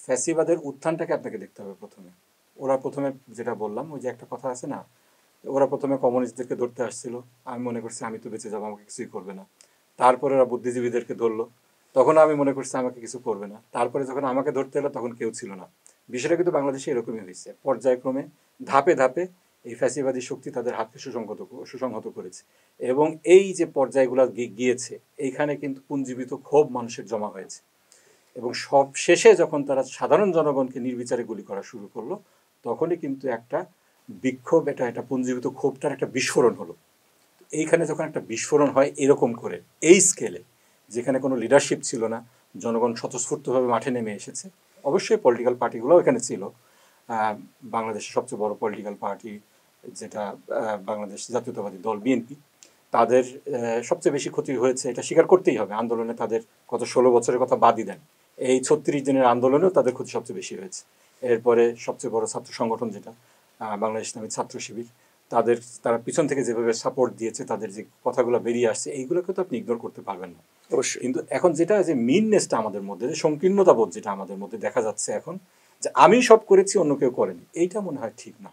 ফ্যাসিবাদের উত্থানটাকে আপনাকে দেখতে হবে প্রথমে। ওরা প্রথমে যেটা বললাম, ওই যে একটা কথা আছে না, ওরা প্রথমে কমিউনিস্টদেরকে ধরতে আসছিল, আমি মনে করছি আমি তো বেঁচে যাবো, আমাকে কিছুই করবে না। তারপরে ওরা বুদ্ধিজীবীদেরকে ধরলো, তখন আমি মনে করছি আমাকে কিছু করবে না। তারপরে যখন আমাকে ধরতে এলো তখন কেউ ছিল না। বিষয়টা কিন্তু বাংলাদেশে এরকমই হয়েছে, পর্যায়ক্রমে ধাপে ধাপে এই ফ্যাসিবাদী শক্তি তাদের হাতকে সুসংহত করেছে। এবং এই যে পর্যায়গুলো গিয়েছে, এইখানে কিন্তু পুঞ্জীবিত ক্ষোভ মানুষের জমা হয়েছে। এবং সব শেষে যখন তারা সাধারণ জনগণকে নির্বিচারে গুলি করা শুরু করলো, তখনই কিন্তু একটা বিক্ষোভ, এটা পুঞ্জীবিত ক্ষোভটার একটা বিস্ফোরণ হলো। এইখানে যখন একটা বিস্ফোরণ হয় এরকম করে, এই স্কেলে, যেখানে কোনো লিডারশিপ ছিল না, জনগণ স্বতঃস্ফূর্তভাবে মাঠে নেমে এসেছে। অবশ্যই পলিটিক্যাল পার্টিগুলোও এখানে ছিল। বাংলাদেশের সবচেয়ে বড় পলিটিক্যাল পার্টি যেটা বাংলাদেশ জাতীয়তাবাদী দল বিএনপি, তাদের সবচেয়ে বেশি ক্ষতি হয়েছে, এটা স্বীকার করতেই হবে। আন্দোলনে তাদের গত 16 বছরের কথা বাদই দেন, এই 36 দিনের আন্দোলনেও তাদের ক্ষতি সবচেয়ে বেশি হয়েছে। এরপরে সবচেয়ে বড় ছাত্র সংগঠন যেটা বাংলাদেশ ইসলামী ছাত্র শিবির, তারা পিছন থেকে যেভাবে সাপোর্ট দিয়েছে, তাদের যে কথাগুলো বেরিয়ে আসছে, এইগুলোকে তো আপনি ইগনোর করতে পারবেন না অবশ্যই। কিন্তু এখন যেটা যে মিননেসটা আমাদের মধ্যে, যে সংকীর্ণতা বোধ যেটা আমাদের মধ্যে দেখা যাচ্ছে এখন, যে আমি সব করেছি অন্য কেউ করেনি, এইটা মনে হয় ঠিক না।